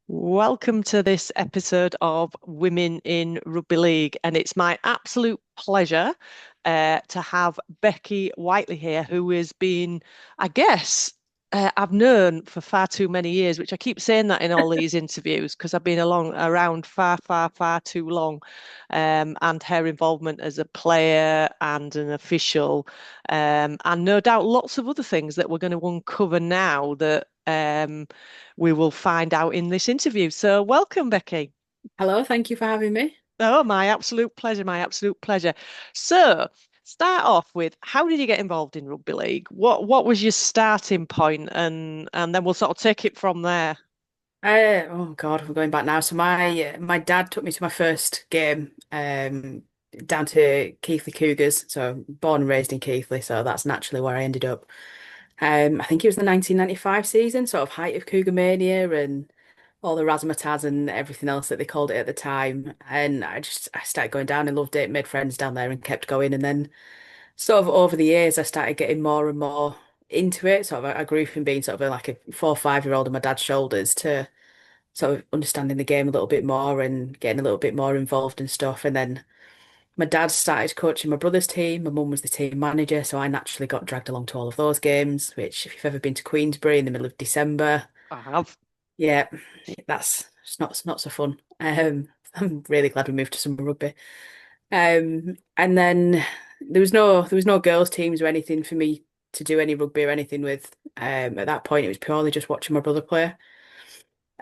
Welcome to this episode of Women in Rugby League, and it's my absolute pleasure to have Becky Whiteley here, who has been, I guess, I've known for far too many years, which I keep saying that in all these interviews because I've been around far, far, far too long. And her involvement as a player and an official, and no doubt lots of other things that we're going to uncover now that we will find out in this interview. So, welcome, Becky. Hello, thank you for having me. Oh, my absolute pleasure. My absolute pleasure. So, start off with how did you get involved in rugby league? What was your starting point, and then we'll sort of take it from there. Oh God, we're going back now. So my dad took me to my first game down to Keighley Cougars. So born and raised in Keighley, so that's naturally where I ended up. I think it was the 1995 season, sort of height of Cougar Mania and all the razzmatazz and everything else that they called it at the time. And I started going down and loved it, made friends down there and kept going. And then sort of over the years, I started getting more and more into it. Sort of I grew from being sort of like a 4 or 5 year old on my dad's shoulders to sort of understanding the game a little bit more and getting a little bit more involved and stuff. And then my dad started coaching my brother's team. My mum was the team manager, so I naturally got dragged along to all of those games, which if you've ever been to Queensbury in the middle of December, I have. yeah, that's it's not so fun. I'm really glad we moved to summer rugby. And then there was no girls teams or anything for me to do any rugby or anything with. At that point, it was purely just watching my brother play.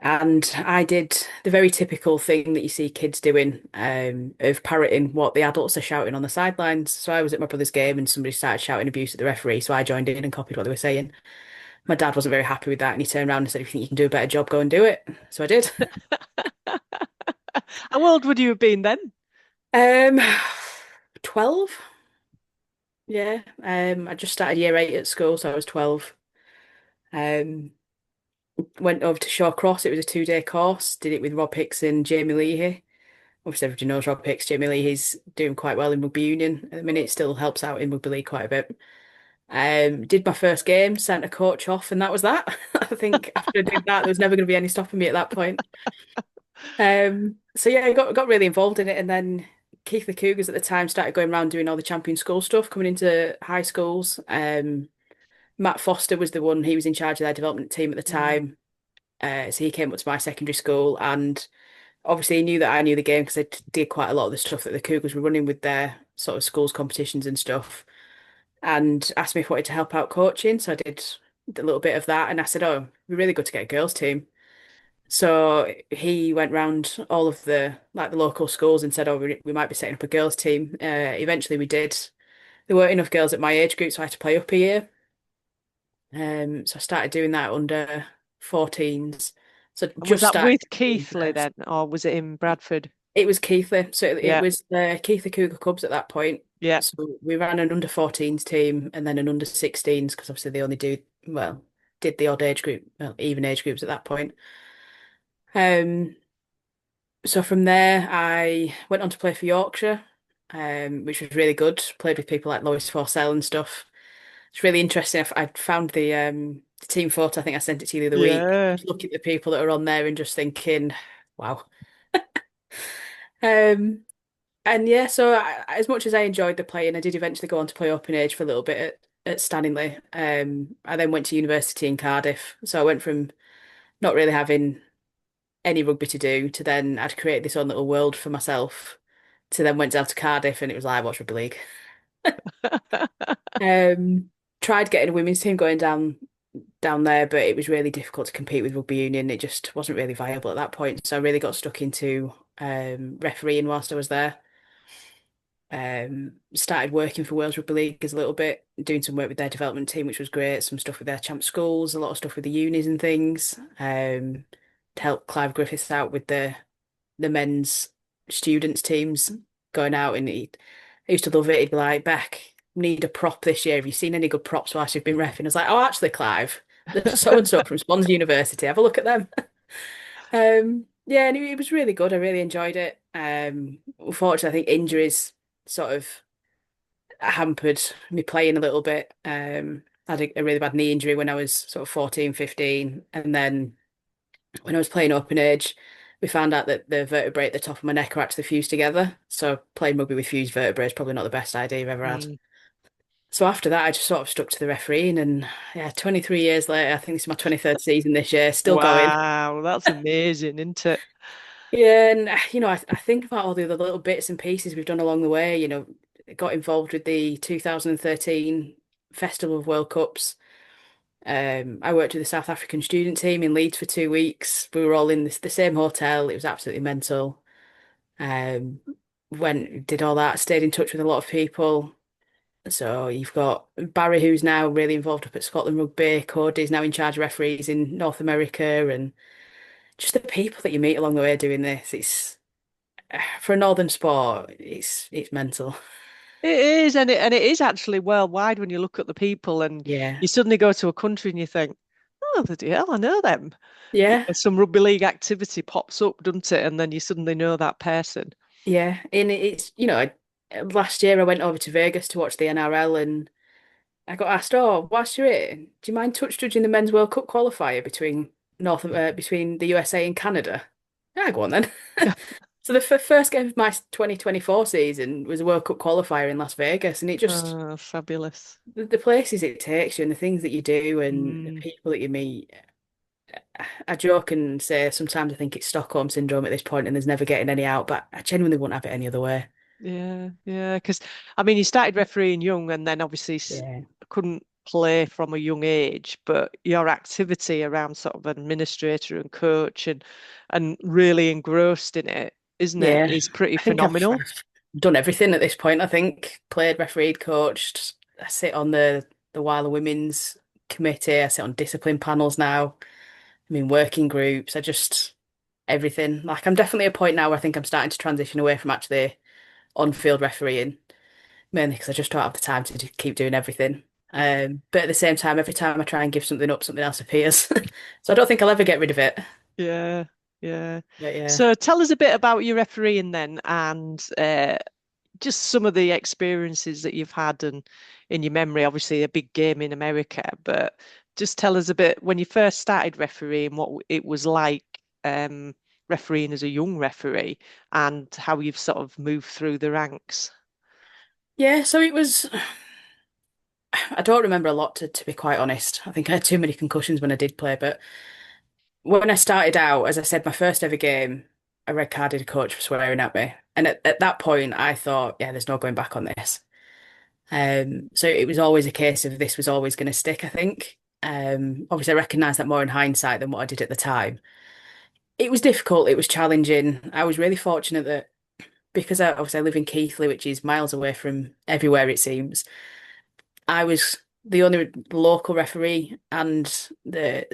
And I did the very typical thing that you see kids doing, of parroting what the adults are shouting on the sidelines. So I was at my brother's game and somebody started shouting abuse at the referee, so I joined in and copied what they were saying. My dad wasn't very happy with that, and he turned around and said, "If you think you can do a better job, go and do it." So I did. How old would you have been then? Um, 12. Yeah. I just started year 8 at school, so I was 12. Um, went over to Shawcross. It was a 2-day course. Did it with Rob Hicks and Jamie Leahy. Obviously, everybody knows Rob Hicks. Jamie Leahy's doing quite well in rugby union at the minute. Still helps out in rugby league quite a bit. Did my first game, sent a coach off, and that was that. I think after I did that, there was never going to be any stopping me at that point. So yeah, I got really involved in it, and then Keith the Cougars at the time started going around doing all the champion school stuff, coming into high schools. Matt Foster was the one, he was in charge of their development team at the Mm. time. So he came up to my secondary school, and obviously he knew that I knew the game because I did quite a lot of the stuff that the Cougars were running with their sort of schools competitions and stuff, and asked me if I wanted to help out coaching. So I did a little bit of that, and I said, "Oh, it'd be really good to get a girls team." So he went round all of the local schools and said, "Oh, we might be setting up a girls team." Eventually, we did. There weren't enough girls at my age group, so I had to play up a year. So I started doing that under 14s. So And was just that started with Keithley first. then, or was it in Bradford? It was Keighley, so it Yeah, was the Keighley Cougar Cubs at that point. yeah. So we ran an under 14s team and then an under 16s because obviously they only did the odd age group, well, even age groups at that point. Um, So from there, I went on to play for Yorkshire, which was really good. Played with people like Lois Forsell and stuff. It's really interesting. I found the team photo. I think I sent it to you the other week. Yeah. Just looking at the people that are on there and just thinking, wow. Um, and yeah, so as much as I enjoyed the playing, I did eventually go on to play open age for a little bit at Stanley. I then went to university in Cardiff. So I went from not really having any rugby to do to then I'd created this own little world for myself to then went down to Cardiff and it was like, watch rugby league. Um, Tried getting a women's team going down there, but it was really difficult to compete with rugby union. It just wasn't really viable at that point. So I really got stuck into refereeing whilst I was there. Started working for Wales Rugby League as a little bit, doing some work with their development team, which was great. Some stuff with their champ schools, a lot of stuff with the unis and things. To help Clive Griffiths out with the men's students teams going out, and I used to love it. He'd be like, "Beck, need a prop this year. Have you seen any good props whilst you've been reffing?" I was like, "Oh, actually, Clive, there's so and so from Swansea University. Have a look at them." Yeah, and it was really good. I really enjoyed it. Unfortunately, I think injuries sort of hampered me playing a little bit. I had a really bad knee injury when I was sort of 14, 15, and then when I was playing open age, we found out that the vertebrae at the top of my neck are actually fused together. So playing rugby with fused vertebrae is probably not the best idea I've ever had. Mm. So after that, I just sort of stuck to the refereeing, and yeah, 23 years later, I think this is my 23rd season this year, still going. Wow, that's amazing, isn't it? Yeah, and I think about all the other little bits and pieces we've done along the way. Got involved with the 2013 Festival of World Cups. I worked with the South African student team in Leeds for 2 weeks. We were all in the same hotel. It was absolutely mental. Um, did all that, stayed in touch with a lot of people. So you've got Barry, who's now really involved up at Scotland Rugby. Cody's now in charge of referees in North America, and just the people that you meet along the way doing this. It's for a northern sport, it's mental. It is, and it is actually worldwide when you look at the people, and Yeah, you suddenly go to a country and you think, oh, bloody hell, I know them. yeah, Some rugby league activity pops up, doesn't it? And then you suddenly know that person. yeah. And last year I went over to Vegas to watch the NRL, and I got asked, "Oh, whilst you're here, do you mind touch judging the men's World Cup qualifier between the USA and Canada?" Yeah, go on then. So the f first game of my 2024 season was a World Cup qualifier in Las Vegas, and it just Oh, fabulous. the places it takes you and the things that you do and the Mm, people that you meet. I joke and say sometimes I think it's Stockholm syndrome at this point, and there's never getting any out, but I genuinely wouldn't have it any other way. yeah, yeah. Because I mean, you started refereeing young, and then obviously Yeah. couldn't play from a young age. But your activity around sort of administrator and coach, and really engrossed in it, isn't it? Yeah. Is pretty I think phenomenal. I've done everything at this point. I think played, refereed, coached. I sit on the While Women's committee. I sit on discipline panels now. I'm in working groups. I just everything. Like I'm definitely at a point now where I think I'm starting to transition away from actually on-field refereeing, mainly because I just don't have the time to keep doing everything. But at the same time, every time I try and give something up, something else appears. So I don't think I'll ever get rid of it. Yeah, yeah. But yeah. So tell us a bit about your refereeing then, and just some of the experiences that you've had and in your memory. Obviously, a big game in America, but just tell us a bit when you first started refereeing, what it was like refereeing as a young referee, and how you've sort of moved through the ranks. Yeah, so it was. I don't remember a lot to be quite honest. I think I had too many concussions when I did play. But when I started out, as I said, my first ever game, I red carded a coach for swearing at me. And at that point, I thought, yeah, there's no going back on this. So it was always a case of this was always going to stick, I think. Obviously, I recognise that more in hindsight than what I did at the time. It was difficult, it was challenging. I was really fortunate that because obviously I live in Keighley, which is miles away from everywhere, it seems. I was the only local referee, and the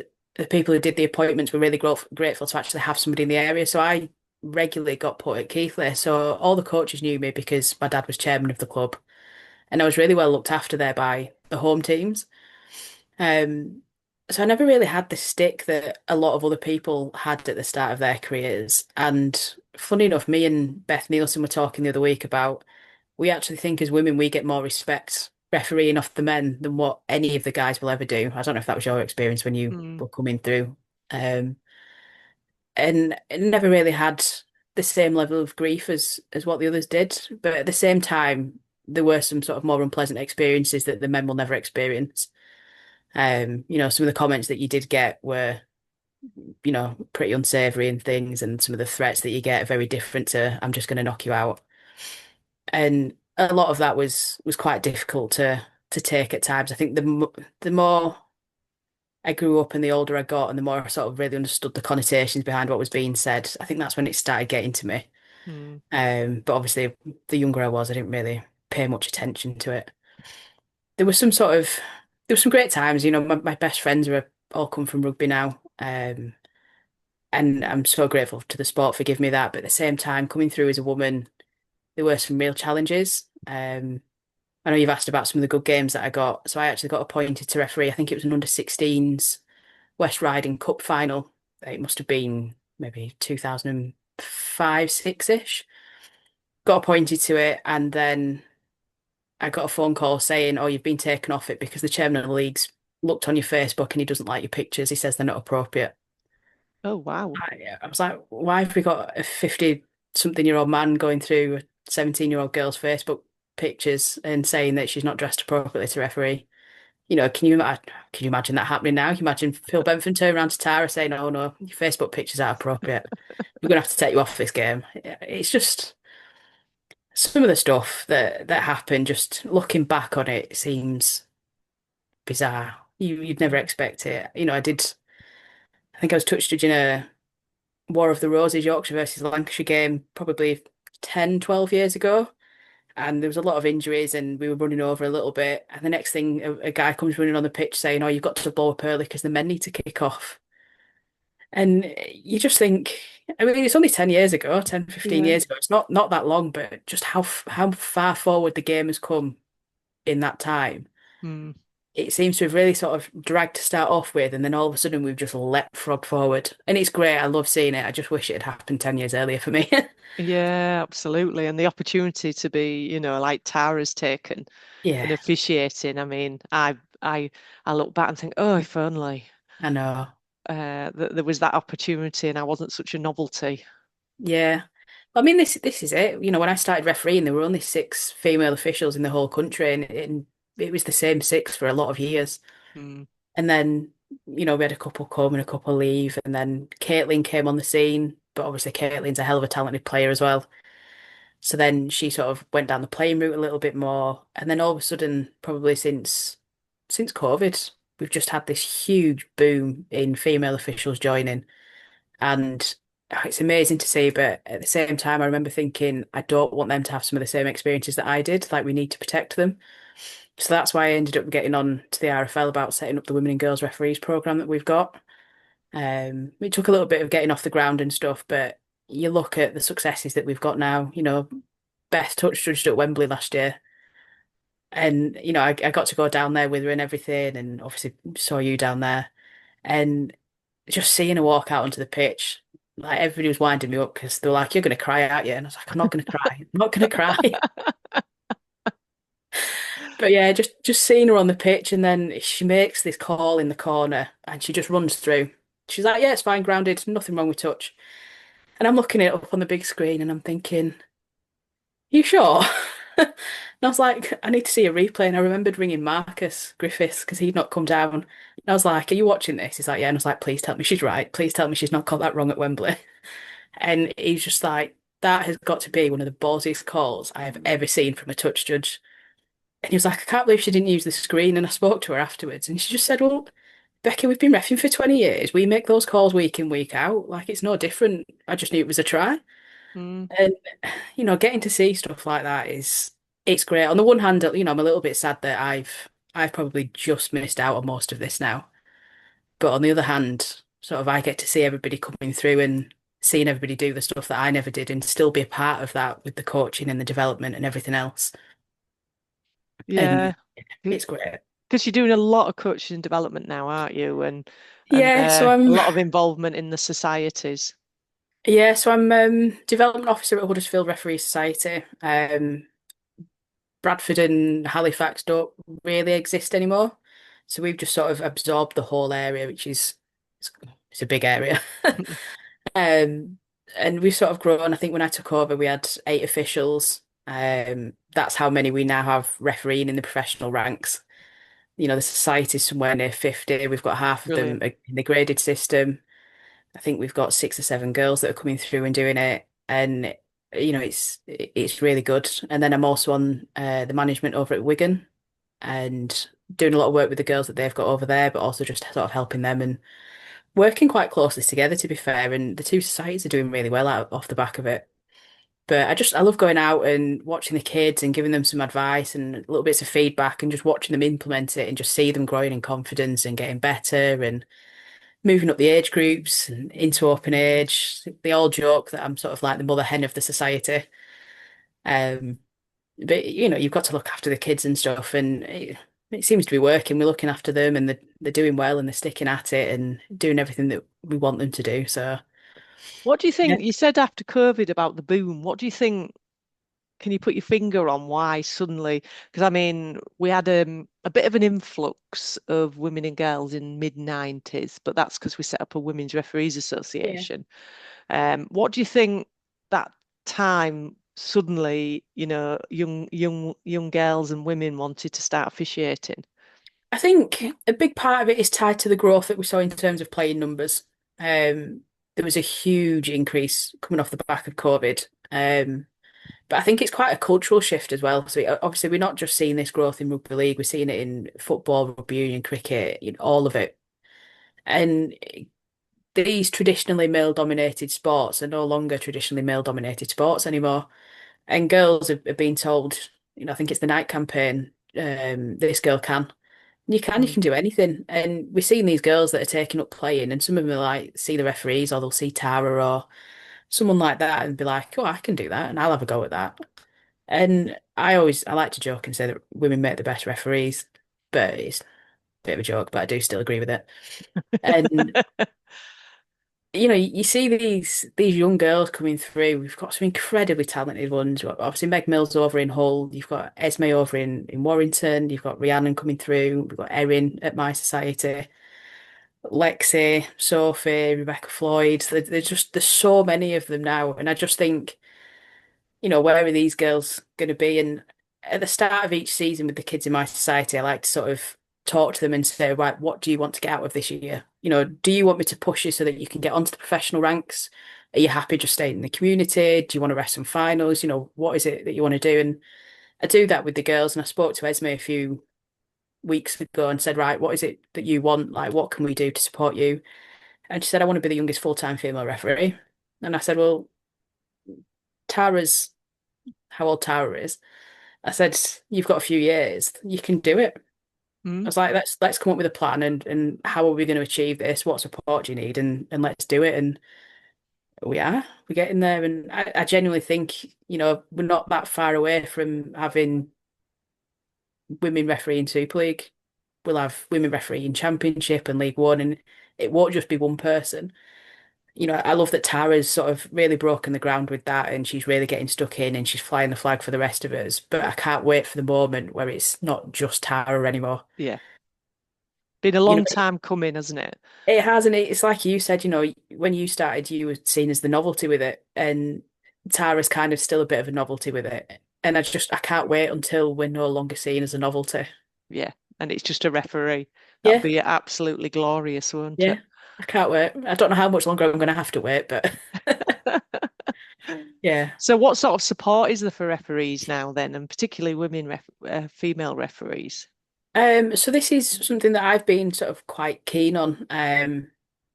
people who did the appointments were really grateful to actually have somebody in the area. So I regularly got put at Keighley. So all the coaches knew me because my dad was chairman of the club, and I was really well looked after there by the home teams. Um, so I never really had the stick that a lot of other people had at the start of their careers. And funny enough, me and Beth Nielsen were talking the other week about we actually think as women we get more respect refereeing off the men than what any of the guys will ever do. I don't know if that was your experience when you Mm, were coming through. Um, and it never really had the same level of grief as what the others did. But at the same time, there were some sort of more unpleasant experiences that the men will never experience. Some of the comments that you did get were, pretty unsavory and things, and some of the threats that you get are very different to "I'm just going to knock you out." And a lot of that was quite difficult to take at times. I think the more I grew up and the older I got, and the more I sort of really understood the connotations behind what was being said, I think that's when it started getting to me. mm, But obviously, the younger I was, I didn't really pay much attention to it. There was there were some great times. My best friends are all come from rugby now. And I'm so grateful to the sport for giving me that. But at the same time, coming through as a woman, there were some real challenges. I know you've asked about some of the good games that I got. So I actually got appointed to referee. I think it was an under 16s West Riding Cup final. It must have been maybe 2005, 6-ish. Got appointed to it, and then I got a phone call saying, "Oh, you've been taken off it because the chairman of the league's looked on your Facebook and he doesn't like your pictures. He says they're not appropriate." Oh, wow. I was like, why have we got a 50-something-year-old man going through a 17-year-old girl's Facebook pictures and saying that she's not dressed appropriately to referee? Can you imagine that happening now? Can you imagine Phil Benford turning around to Tara saying, "Oh no, your Facebook pictures aren't appropriate. We're gonna have to take you off this game." It's just some of the stuff that happened. Just looking back on it, seems bizarre. You'd never expect it. I think I was touch judging a War of the Roses Yorkshire versus Lancashire game probably 10, 12 years ago. And there was a lot of injuries and we were running over a little bit. And the next thing, a guy comes running on the pitch saying, "Oh, you've got to blow up early because the men need to kick off." And you just think, I mean, it's only 10 years ago, 10, 15 Yeah. years ago. It's not that long, but just how far forward the game has come in that time. Mm. It seems to have really sort of dragged to start off with, and then all of a sudden we've just leapt forward. And it's great. I love seeing it. I just wish it had happened 10 years earlier for me. Yeah, absolutely. And the opportunity to be, like Tara's taken in Yeah, officiating. I mean, I look back and think, oh, if only I know. that there was that opportunity and I wasn't such a novelty. Yeah. I mean, this is it. When I started refereeing, there were only six female officials in the whole country, and it was the same six for a lot of years. Mm. And then, we had a couple come and a couple leave, and then Caitlin came on the scene. But obviously, Caitlin's a hell of a talented player as well. So then she sort of went down the playing route a little bit more, and then all of a sudden, probably since COVID, we've just had this huge boom in female officials joining. And it's amazing to see, but at the same time, I remember thinking, I don't want them to have some of the same experiences that I did. Like, we need to protect them. So that's why I ended up getting on to the RFL about setting up the Women and Girls Referees program that we've got. It took a little bit of getting off the ground and stuff, but you look at the successes that we've got now. Beth touch judged at Wembley last year. And, I got to go down there with her and everything, and obviously saw you down there. And just seeing her walk out onto the pitch, like everybody was winding me up because they were like, "You're going to cry, aren't you?" And I was like, "I'm not going to cry. I'm not going to cry." But yeah, just seeing her on the pitch, and then she makes this call in the corner, and she just runs through. She's like, "Yeah, it's fine, grounded, nothing wrong with touch." And I'm looking it up on the big screen, and I'm thinking, "You sure?" And I was like, "I need to see a replay." And I remembered ringing Marcus Griffiths because he'd not come down. And I was like, "Are you watching this?" He's like, "Yeah." And I was like, "Please tell me she's right. Please tell me she's not got that wrong at Wembley." And he's just like, "That has got to be one of the ballsiest calls I have ever seen from a touch judge." And he was like, "I can't believe she didn't use the screen." And I spoke to her afterwards, and she just said, "Well, Becky, we've been reffing for 20 years. We make those calls week in, week out. Like, it's no different. I just knew it was a try." Mm. And, getting to see stuff like that it's great. On the one hand, I'm a little bit sad that I've probably just missed out on most of this now. But on the other hand, sort of I get to see everybody coming through and seeing everybody do the stuff that I never did and still be a part of that with the coaching and the development and everything else. Yeah, And it's great. because you're doing a lot of coaching and development now, aren't you? And Yeah, so a I'm lot of involvement in the societies. yeah, so I'm development officer at Huddersfield Referee Society. Bradford and Halifax don't really exist anymore. So we've just sort of absorbed the whole area, which is it's, it's a big area. Um, and we've sort of grown. I think when I took over, we had 8 officials. That's how many we now have refereeing in the professional ranks. The society's somewhere near 50. We've got half of them Brilliant. in the graded system. I think we've got 6 or 7 girls that are coming through and doing it. And it's really good. And then I'm also on the management over at Wigan and doing a lot of work with the girls that they've got over there, but also just sort of helping them and working quite closely together, to be fair. And the two societies are doing really well off the back of it. But I love going out and watching the kids and giving them some advice and little bits of feedback and just watching them implement it and just see them growing in confidence and getting better and moving up the age groups and into open age. They all joke that I'm sort of like the mother hen of the society. Um, but you've got to look after the kids and stuff, and it seems to be working. We're looking after them, and they're doing well, and they're sticking at it and doing everything that we want them to do. So What do you yeah, think? You said after COVID about the boom. What do you think? can you put your finger on why suddenly? Because I mean, we had a bit of an influx of women and girls in mid 90s, but that's because we set up a Women's Referees Yeah. Association. What do you think that time suddenly, young girls and women wanted to start officiating? I think a big part of it is tied to the growth that we saw in terms of playing numbers. There was a huge increase coming off the back of COVID. But I think it's quite a cultural shift as well. So obviously, we're not just seeing this growth in rugby league; we're seeing it in football, rugby union, cricket, all of it. And these traditionally male-dominated sports are no longer traditionally male-dominated sports anymore. And girls are being told, I think it's the Nike campaign, this girl can. You Mm. can do anything. And we're seeing these girls that are taking up playing, and some of them are like, see the referees, or they'll see Tara or someone like that and be like, oh, I can do that, and I'll have a go at that. And I like to joke and say that women make the best referees, but it's a bit of a joke, but I do still agree with it. And you see these young girls coming through. We've got some incredibly talented ones. Obviously, Meg Mills over in Hull. You've got Esme over in Warrington. You've got Rhiannon coming through. We've got Erin at My Society. Lexi, Sophie, Rebecca Floyd. There's so many of them now, and I just think, where are these girls going to be? And at the start of each season with the kids in My Society, I like to sort of talk to them and say, right, what do you want to get out of this year? Do you want me to push you so that you can get onto the professional ranks? Are you happy just staying in the community? Do you want to rest some finals? What is it that you want to do? And I do that with the girls. And I spoke to Esme a few weeks ago and said, right, what is it that you want? Like, what can we do to support you? And she said, I want to be the youngest full-time female referee. And I said, well, Tara's how old Tara is. I said, you've got a few years. You can do it. I Mm. was like, let's come up with a plan and how are we going to achieve this? What support do you need? And let's do it. And we're getting there. And I genuinely think, we're not that far away from having women refereeing Super League. We'll have women refereeing Championship and League One, and it won't just be one person. I love that Tara's sort of really broken the ground with that and she's really getting stuck in and she's flying the flag for the rest of us. But I can't wait for the moment where it's not just Tara anymore. Yeah. Been a You know, long time coming, hasn't it? it has, and it's like you said, when you started, you were seen as the novelty with it, and Tara's kind of still a bit of a novelty with it. And I can't wait until we're no longer seen as a novelty. Yeah. And it's just a referee. That'd Yeah, be absolutely glorious, won't it? yeah, I can't wait. I don't know how much longer I'm going to have to wait, but yeah. So, what sort of support is there for referees now, then, and particularly female referees? So this is something that I've been sort of quite keen on.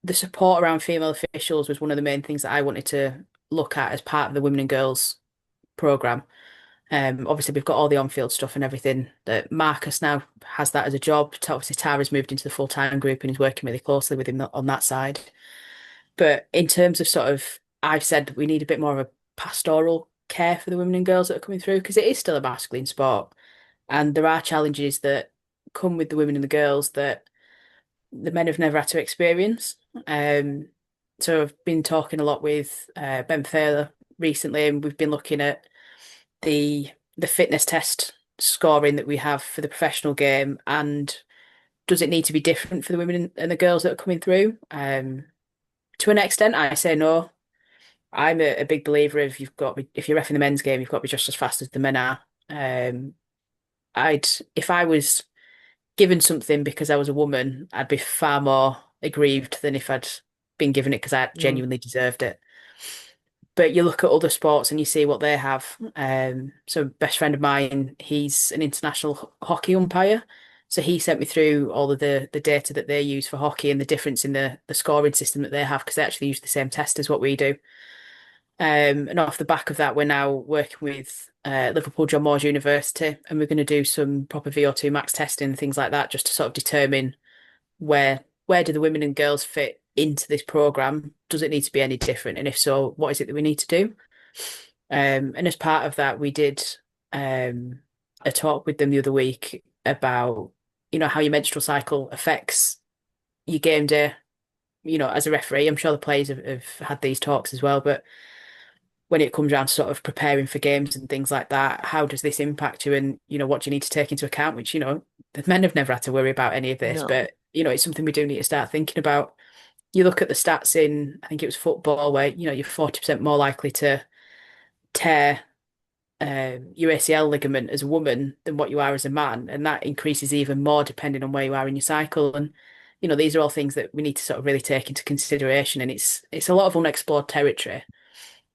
The support around female officials was one of the main things that I wanted to look at as part of the Women and Girls program. Obviously we've got all the on-field stuff and everything that Marcus now has that as a job. Obviously Tara's moved into the full-time group and is working really closely with him on that side. But in terms of sort of, I've said we need a bit more of a pastoral care for the women and girls that are coming through because it is still a masculine sport. And there are challenges that come with the women and the girls that the men have never had to experience. Um, so I've been talking a lot with Ben Thaler recently, and we've been looking at the fitness test scoring that we have for the professional game, and does it need to be different for the women and the girls that are coming through? To an extent, I say no. I'm a big believer of if you're reffing the men's game, you've got to be just as fast as the men are. Um, if I was given something because I was a woman, I'd be far more aggrieved than if I'd been given it because I Mm. genuinely deserved it. But you look at other sports and you see what they have. So best friend of mine, he's an international hockey umpire. So he sent me through all of the data that they use for hockey and the difference in the scoring system that they have because they actually use the same test as what we do. And off the back of that, we're now working with Liverpool John Moores University, and we're going to do some proper VO2 max testing and things like that, just to sort of determine where do the women and girls fit into this program? Does it need to be any different? And if so, what is it that we need to do? And as part of that, we did um, a talk with them the other week about how your menstrual cycle affects your game day. As a referee, I'm sure the players have had these talks as well, but when it comes down to sort of preparing for games and things like that, how does this impact you? And, what do you need to take into account? Which, the men have never had to worry about any of this, No. but, it's something we do need to start thinking about. You look at the stats in, I think it was football, where, you're 40% more likely to tear your ACL ligament as a woman than what you are as a man. And that increases even more depending on where you are in your cycle. And, these are all things that we need to sort of really take into consideration. And it's a lot of unexplored territory.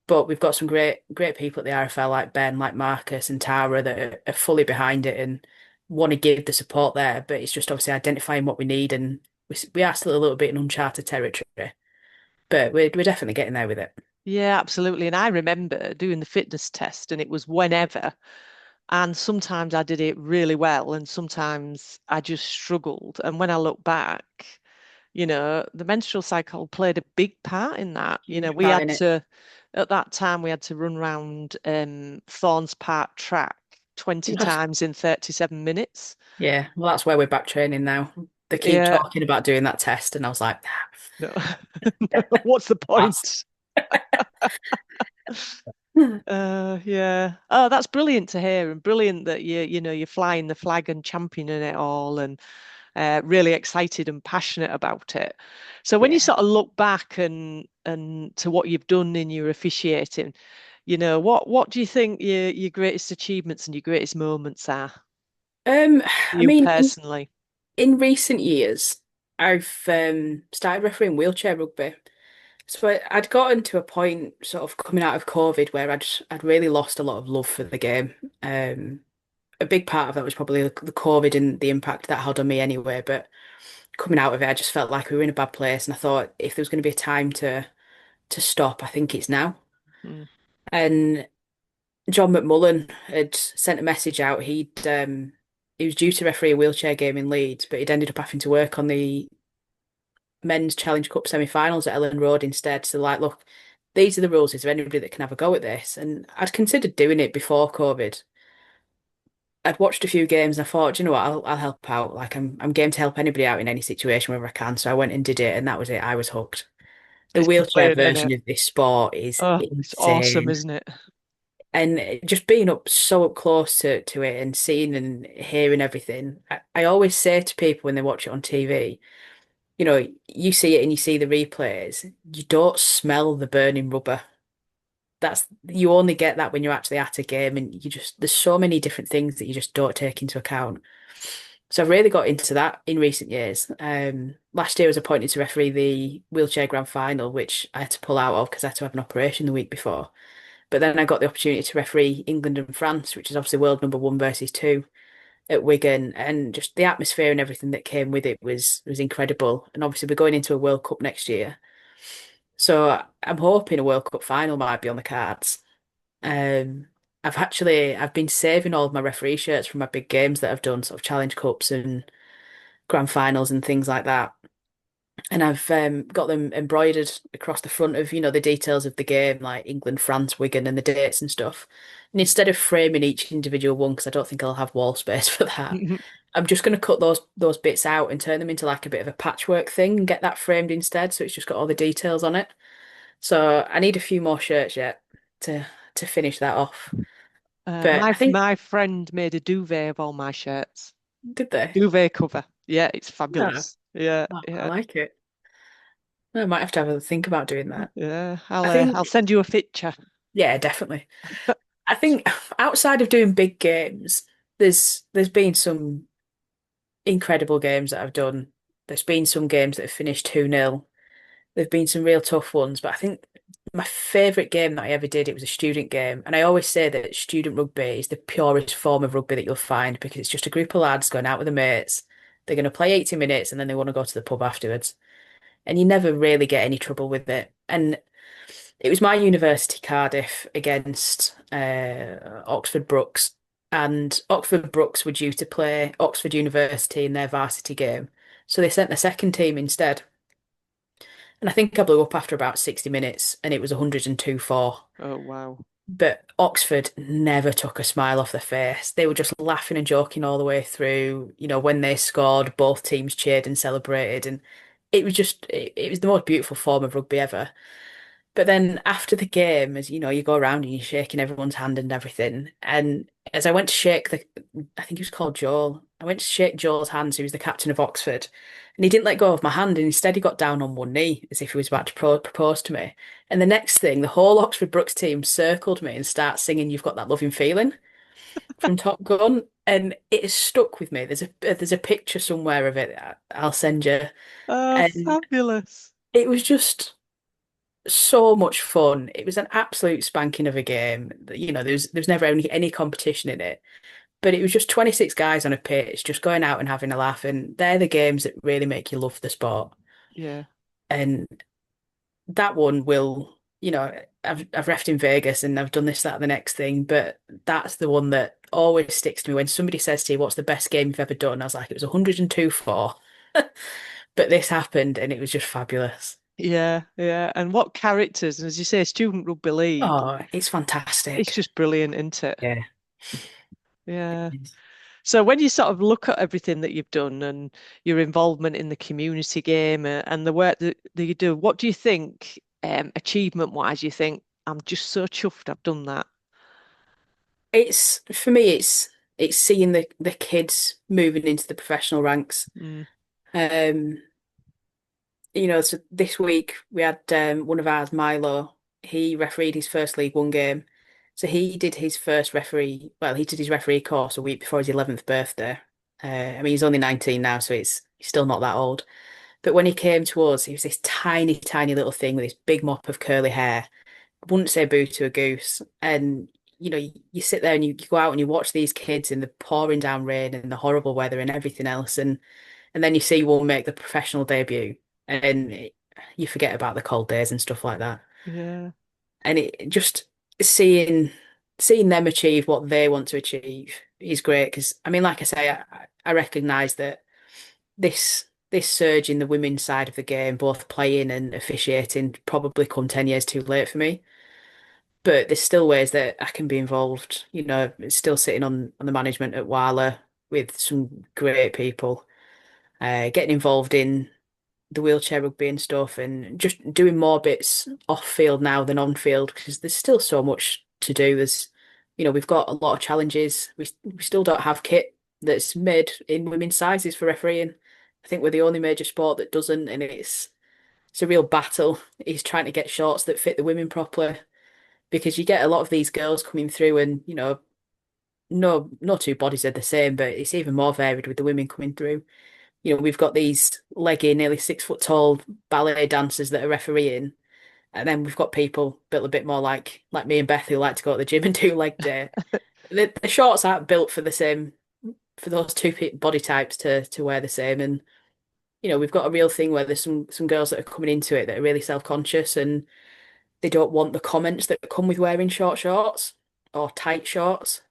But we've got some great people at the RFL like Ben, like Marcus and Tara that are fully behind it and want to give the support there. But it's just obviously identifying what we need, and we are still a little bit in uncharted territory. But we're definitely getting there with it. Yeah, absolutely. And I remember doing the fitness test, and it was whenever. And sometimes I did it really well, and sometimes I just struggled. And when I look back, the menstrual cycle played a big part in that. Huge We part had in it. to, at that time, we had to run round Thorns Park track 20 That's times in 37 minutes. Yeah, well, that's where we're back training now. They keep Yeah, talking about doing that test, and I was like, no. What's the that's point? Yeah. Oh, that's brilliant to hear, and brilliant that you're flying the flag and championing it all, and really excited and passionate about it. So when you yeah. sort of look back and to what you've done in your officiating, what do you think your greatest achievements and your greatest moments are, Um, I you mean, personally? in recent years, I've started refereeing wheelchair rugby. So I'd gotten to a point, sort of coming out of COVID, where I'd really lost a lot of love for the game. A big part of that was probably the COVID and the impact that had on me anyway. But coming out of it, I just felt like we were in a bad place, and I thought if there was going to be a time to stop, I think it's now. Mm. And John McMullen had sent a message out. He was due to referee a wheelchair game in Leeds, but he'd ended up having to work on the men's Challenge Cup semi-finals at Ellen Road instead. So like, look, these are the rules. Is there anybody that can have a go at this? And I'd considered doing it before COVID. I'd watched a few games and I thought, "Do you know what, I'll help out. Like I'm game to help anybody out in any situation wherever I can." So I went and did it, and that was it. I was hooked. The It's wheelchair brilliant, isn't version it? of this sport is Oh, it's awesome, insane. isn't it? And just being up close to it and seeing and hearing everything, I always say to people when they watch it on TV, you see it and you see the replays, you don't smell the burning rubber. You only get that when you're actually at a game, and there's so many different things that you just don't take into account. So I've really got into that in recent years. Last year I was appointed to referee the wheelchair grand final, which I had to pull out of because I had to have an operation the week before. But then I got the opportunity to referee England and France, which is obviously world number one versus two at Wigan, and just the atmosphere and everything that came with it was incredible. And obviously we're going into a World Cup next year, so I'm hoping a World Cup final might be on the cards. Um, I've been saving all of my referee shirts from my big games that I've done, sort of Challenge Cups and Grand Finals and things like that. And I've got them embroidered across the front of, the details of the game, like England, France, Wigan, and the dates and stuff. And instead of framing each individual one, because I don't think I'll have wall space for that, I'm just going to cut those bits out and turn them into like a bit of a patchwork thing and get that framed instead. So it's just got all the details on it. So I need a few more shirts yet to finish that off. But My I think, my friend made a duvet of all my shirts. did they? Duvet cover. Yeah, it's No, fabulous. Yeah, I yeah, like it. I might have to have a think about doing that. yeah. I I'll think, send you a picture. yeah, definitely. I think outside of doing big games, there's been some incredible games that I've done. There's been some games that have finished 2-0. There've been some real tough ones, but I think my favourite game that I ever did, it was a student game. And I always say that student rugby is the purest form of rugby that you'll find because it's just a group of lads going out with their mates. They're going to play 80 minutes and then they want to go to the pub afterwards. And you never really get any trouble with it. And it was my university, Cardiff, against Oxford Brookes. And Oxford Brookes were due to play Oxford University in their varsity game. So they sent the second team instead. And I think I blew up after about 60 minutes and it was 102-4. Oh wow. But Oxford never took a smile off their face. They were just laughing and joking all the way through. When they scored, both teams cheered and celebrated. And it was the most beautiful form of rugby ever. But then after the game, as you know, you go around and you're shaking everyone's hand and everything. And as I went to shake I think he was called Joel. I went to shake Joel's hands, who was the captain of Oxford, and he didn't let go of my hand. And instead, he got down on one knee as if he was about to propose to me. And the next thing, the whole Oxford Brooks team circled me and started singing "You've Got That Loving Feeling" from Top Gun, and it has stuck with me. There's a picture somewhere of it. I'll send you. Oh, And fabulous. it was just so much fun. It was an absolute spanking of a game. You know, there's never any competition in it, but it was just 26 guys on a pitch, just going out and having a laugh. And they're the games that really make you love the sport. Yeah, And that one will, you know, I've refed in Vegas and I've done this, that, and the next thing, but that's the one that always sticks to me. When somebody says to you, "What's the best game you've ever done?" I was like, it was 102-4. But this happened and it was just fabulous. yeah, yeah. And what characters, and as you say, student rugby league, Oh, it's it's fantastic. just brilliant, isn't it? Yeah. Yeah. So when you sort of look at everything that you've done and your involvement in the community game and the work that you do, what do you think, achievement wise, you think, I'm just so chuffed I've done that? It's for me, it's seeing the kids moving into the professional ranks. Mm, Um, you know, so this week we had one of ours, Milo. He refereed his first League One game. So he did his first referee. Well, he did his referee course a week before his 11th birthday. I mean, he's only 19 now, so he's still not that old. But when he came to us, he was this tiny, tiny little thing with this big mop of curly hair. I wouldn't say boo to a goose. And you know, you sit there and you go out and you watch these kids in the pouring down rain and the horrible weather and everything else, and then you see one make the professional debut, and you forget about the cold days and stuff like that. yeah. And it just seeing them achieve what they want to achieve is great. Because I mean, like I say, I recognise that this surge in the women's side of the game, both playing and officiating, probably come 10 years too late for me. But there's still ways that I can be involved. You know, it's still sitting on the management at Wala with some great people, getting involved in the wheelchair rugby and stuff, and just doing more bits off field now than on field because there's still so much to do. You know, we've got a lot of challenges. We still don't have kit that's made in women's sizes for refereeing. I think we're the only major sport that doesn't, and it's a real battle. Is trying to get shorts that fit the women properly because you get a lot of these girls coming through, and you know, no two bodies are the same, but it's even more varied with the women coming through. You know, we've got these leggy, nearly 6 foot tall ballet dancers that are refereeing, and then we've got people built a bit more like me and Beth who like to go to the gym and do leg day. The shorts aren't built for the same for those two body types to wear the same, and you know, we've got a real thing where there's some girls that are coming into it that are really self-conscious and they don't want the comments that come with wearing short shorts or tight shorts.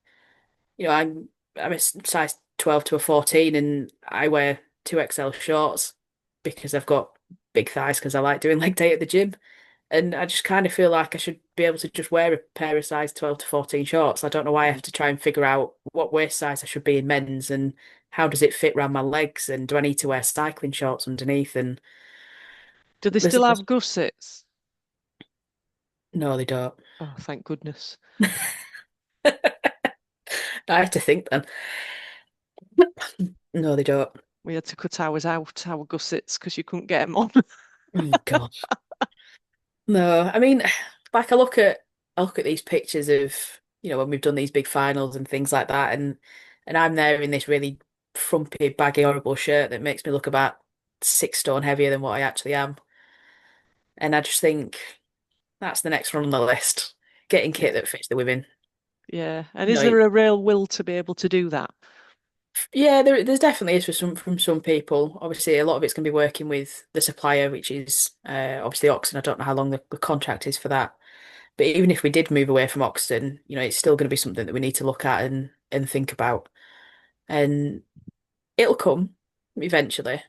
You know, I'm a size 12 to a 14 and I wear 2XL shorts because I've got big thighs because I like doing leg day at the gym. And I just kind of feel like I should be able to just wear a pair of size 12 to 14 shorts. I don't know why I have to try and figure out what waist size I should be in men's and how does it fit around my legs and do I need to wear cycling shorts underneath? And Do they still there's have gussets? no, they don't. Oh, thank goodness. I have to think then. No, they don't. We had to cut ours out, our gussets, because you couldn't get them on. Oh God. No, I mean, like I look at these pictures of, you know, when we've done these big finals and things like that, and I'm there in this really frumpy, baggy, horrible shirt that makes me look about 6 stone heavier than what I actually am. And I just think that's the next one on the list. Getting kit Yeah. that fits the women. Yeah. And You is know, there a real will to be able to do that? yeah, there's definitely is for some from some people. Obviously, a lot of it's going to be working with the supplier, which is obviously Oxen. I don't know how long the contract is for that. But even if we did move away from Oxton, you know, it's still going to be something that we need to look at and think about. And it'll come eventually,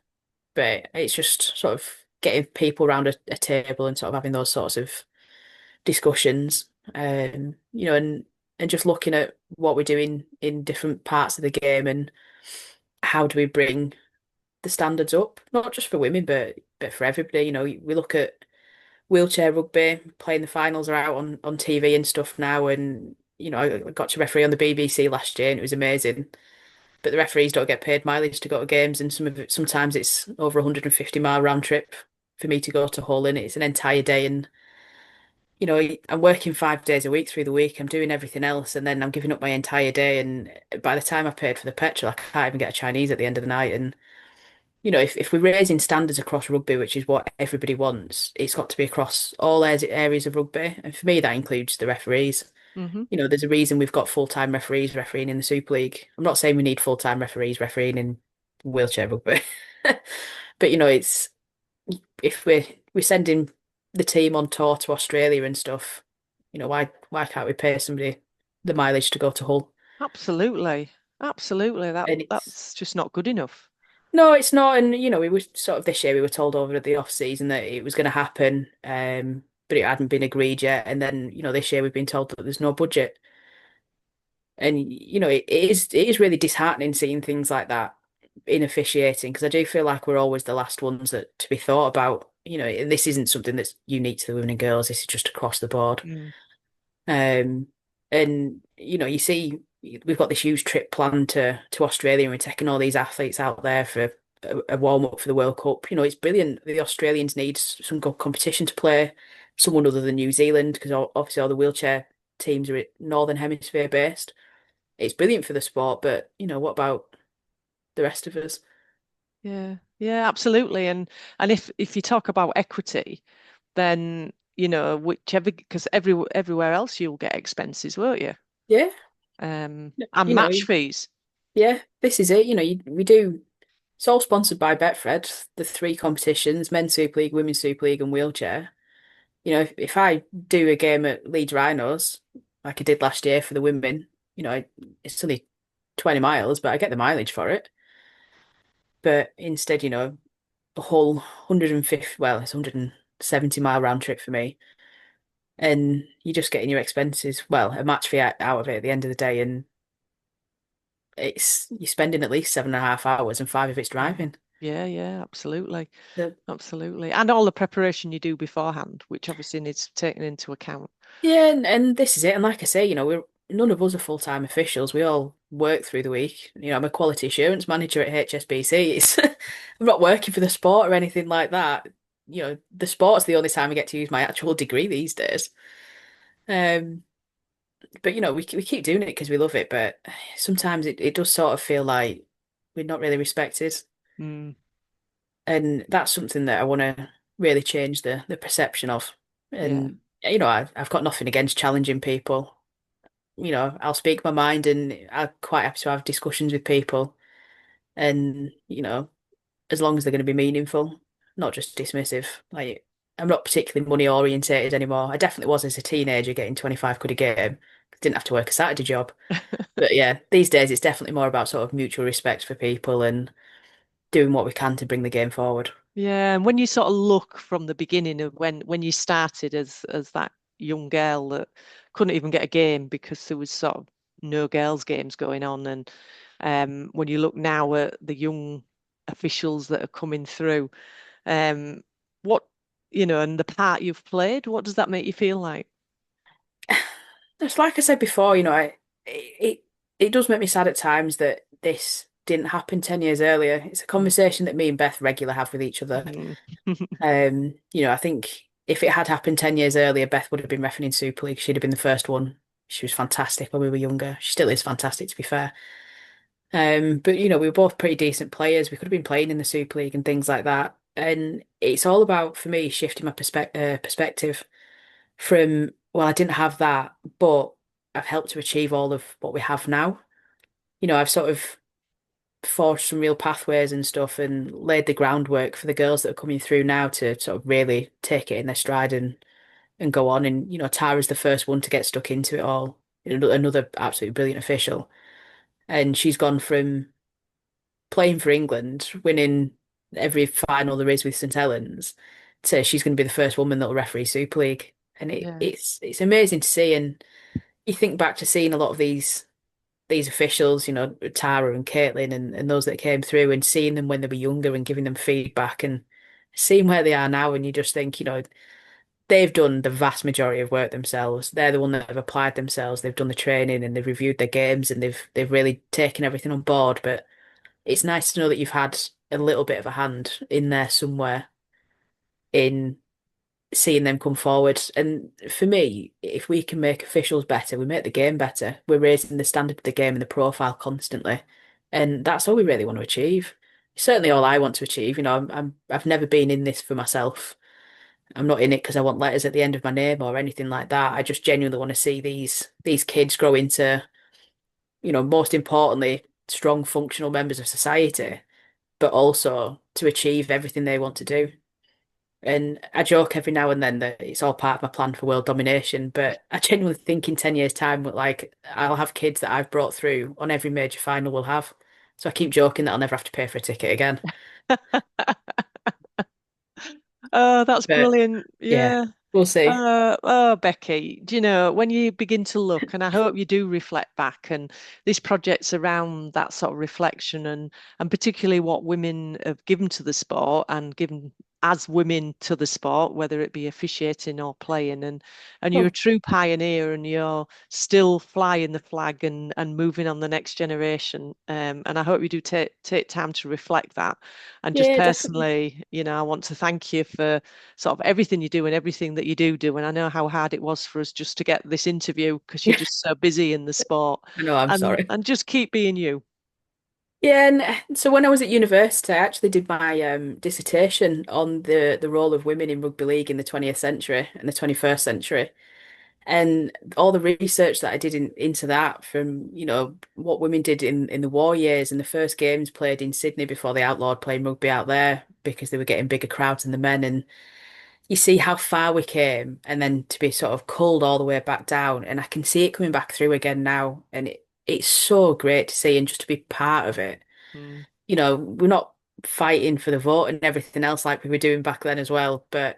but it's just sort of getting people around a table and sort of having those sorts of discussions. You know, and just looking at what we're doing in different parts of the game and how do we bring the standards up, not just for women, but for everybody. You know, we look at wheelchair rugby, playing the finals are out on TV and stuff now. And, I got to referee on the BBC last year and it was amazing. But the referees don't get paid mileage to go to games, and sometimes it's over 150-mile round trip for me to go to Hull, and it's an entire day. And I'm working 5 days a week through the week. I'm doing everything else, and then I'm giving up my entire day. And by the time I paid for the petrol, I can't even get a Chinese at the end of the night. And if we're raising standards across rugby, which is what everybody wants, it's got to be across all areas of rugby. And for me, that includes the referees. Hmm. There's a reason we've got full-time referees refereeing in the Super League. I'm not saying we need full-time referees refereeing in wheelchair rugby, but it's if we're sending the team on tour to Australia and stuff, why can't we pay somebody the mileage to go to Hull? Absolutely. Absolutely. And it's That's just not good enough. no, it's not. And we were sort of this year we were told over at the off season that it was going to happen, but it hadn't been agreed yet. And then this year we've been told that there's no budget. And it is really disheartening seeing things like that in officiating because I do feel like we're always the last ones that to be thought about. And this isn't something that's unique to the women and girls. This is just across the board. Mm. Um, and you see, we've got this huge trip planned to Australia, and we're taking all these athletes out there for a warm up for the World Cup. It's brilliant. The Australians need some good competition to play, someone other than New Zealand, because obviously all the wheelchair teams are Northern Hemisphere based. It's brilliant for the sport, but what about the rest of us? Yeah. Yeah, absolutely. And if you talk about equity, then whichever because everywhere else you'll get expenses, won't you? Yeah, And you know, match fees. yeah, this is it. We do. It's all sponsored by Betfred, the three competitions, Men's Super League, Women's Super League, and Wheelchair. If I do a game at Leeds Rhinos, like I did last year for the women, it's only 20 miles, but I get the mileage for it. But instead, the whole 150, well, it's 170-mile round trip for me. And you're just getting your expenses, well, a match fee out of it at the end of the day. And you're spending at least 7.5 hours and five if it's Yeah. driving. Yeah, yeah, absolutely. The, Absolutely. And all the preparation you do beforehand, which obviously needs taken into account. yeah, and this is it. And like I say, we're none of us are full-time officials. We all work through the week. I'm a quality assurance manager at HSBC. I'm not working for the sport or anything like that. The sport's the only time I get to use my actual degree these days. Um, but we keep doing it because we love it. But sometimes it does sort of feel like we're not really respected, Mm, and that's something that I want to really change the perception of. yeah. And I've got nothing against challenging people. I'll speak my mind, and I'm quite happy to have discussions with people. And as long as they're going to be meaningful, not just dismissive. Like I'm not particularly money orientated anymore. I definitely was as a teenager, getting 25 quid a game. Didn't have to work a Saturday job. But yeah, these days it's definitely more about sort of mutual respect for people and doing what we can to bring the game forward. Yeah, and when you sort of look from the beginning of when you started as that young girl that couldn't even get a game because there was sort of no girls' games going on, and when you look now at the young officials that are coming through, um, what and the part you've played, what does that make you feel like? It's like I said before, it it does make me sad at times that this didn't happen 10 years earlier. It's a Mm. conversation that me and Beth regularly have with each other. Mhm. I think if it had happened 10 years earlier, Beth would have been refereeing in Super League. She'd have been the first one. She was fantastic when we were younger. She still is fantastic, to be fair. But we were both pretty decent players. We could have been playing in the Super League and things like that. And it's all about, for me, shifting my perspective from, well, I didn't have that, but I've helped to achieve all of what we have now. I've sort of forged some real pathways and stuff and laid the groundwork for the girls that are coming through now to sort of really take it in their stride and go on. And, Tara's the first one to get stuck into it all. Another absolutely brilliant official. And she's gone from playing for England, winning every final there is with St Helens, to she's going to be the first woman that will referee Super League. And Yeah. it's amazing to see. And you think back to seeing a lot of these officials, Tara and Caitlin and those that came through and seeing them when they were younger and giving them feedback and seeing where they are now. And you just think, they've done the vast majority of work themselves. They're the one that have applied themselves. They've done the training and they've reviewed their games and they've really taken everything on board. But it's nice to know that you've had a little bit of a hand in there somewhere in seeing them come forward. And for me, if we can make officials better, we make the game better. We're raising the standard of the game and the profile constantly. And that's all we really want to achieve. Certainly all I want to achieve. I've never been in this for myself. I'm not in it because I want letters at the end of my name or anything like that. I just genuinely want to see these kids grow into, most importantly, strong functional members of society, but also to achieve everything they want to do. And I joke every now and then that it's all part of my plan for world domination, but I genuinely think in 10 years' time, like I'll have kids that I've brought through on every major final we'll have. So I keep joking that I'll never have to pay for a ticket again. Oh, that's But brilliant. yeah, Yeah. we'll see. Oh, Becky, do you know, when you begin to look, and I hope you do reflect back, and this project's around that sort of reflection and particularly what women have given to the sport and given as women to the sport, whether it be officiating or playing, and you're a Oh, true pioneer and you're still flying the flag and moving on the next generation. And I hope you do take time to reflect that. And just yeah, definitely. personally, I want to thank you for sort of everything you do and everything that you do. And I know how hard it was for us just to get this interview because you're just so busy in the sport I know, I'm sorry. and just keep being you. Yeah, and so when I was at university, I actually did my dissertation on the role of women in rugby league in the 20th century and the 21st century. And all the research that I did into that from, what women did in the war years and the first games played in Sydney before they outlawed playing rugby out there because they were getting bigger crowds than the men. And you see how far we came and then to be sort of culled all the way back down. And I can see it coming back through again now. And it's so great to see and just to be part of it. Mm, We're not fighting for the vote and everything else like we were doing back then as well. But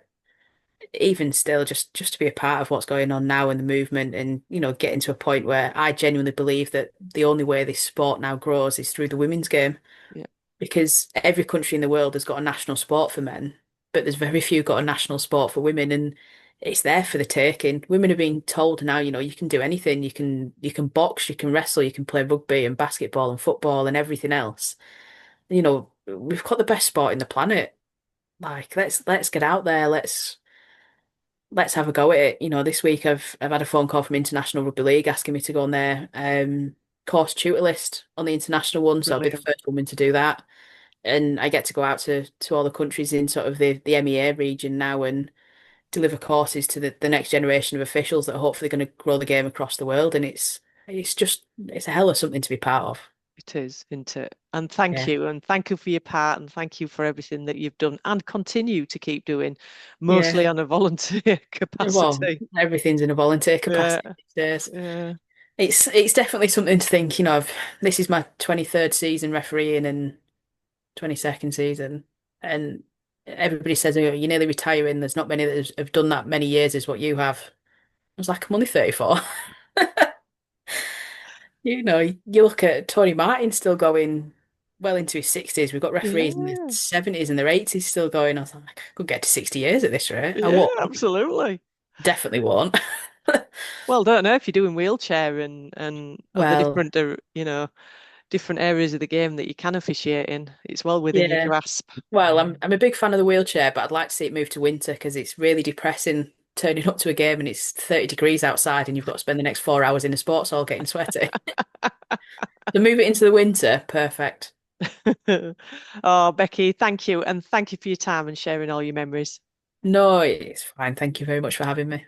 even still, just to be a part of what's going on now in the movement and, getting to a point where I genuinely believe that the only way this sport now grows is through the women's game yeah, because every country in the world has got a national sport for men, but there's very few got a national sport for women, and it's there for the taking. Women are being told now, you can do anything. You can box, you can wrestle, you can play rugby and basketball and football and everything else. We've got the best sport in the planet. Like, let's get out there. Let's have a go at it. This week I've had a phone call from International Rugby League asking me to go on their course tutor list on the international one, so I'll be the brilliant. first woman to do that. And I get to go out to all the countries in sort of the MEA region now and deliver courses to the next generation of officials that are hopefully going to grow the game across the world. And it's a hell of something to be part of. It is, isn't it? And Yeah. thank you for your part, and thank you for everything that you've done and continue to keep doing, Yeah. mostly on a volunteer Well, capacity. everything's in a volunteer Yeah, capacity these days. yeah, It's definitely something to think, this is my 23rd season refereeing and 22nd season. And everybody says, oh, you're nearly retiring. There's not many that have done that many years as what you have. I was like, I'm only 34. You look at Tony Martin still going well into his 60s. We've got referees in the yeah, 70s and their 80s still going. I was like, I could get to 60 years at this rate. I yeah, won't. absolutely. Definitely won't. Well, don't know if you're doing wheelchair and the Well, different, different areas of the game that you can officiate in. It's well within your yeah. grasp. Well, I'm a big fan of the wheelchair, but I'd like to see it move to winter because it's really depressing turning up to a game and it's 30 degrees outside and you've got to spend the next 4 hours in a sports hall getting sweaty. So move it into the winter, perfect. Oh, Becky, thank you. And thank you for your time and sharing all your memories. No, it's fine. Thank you very much for having me.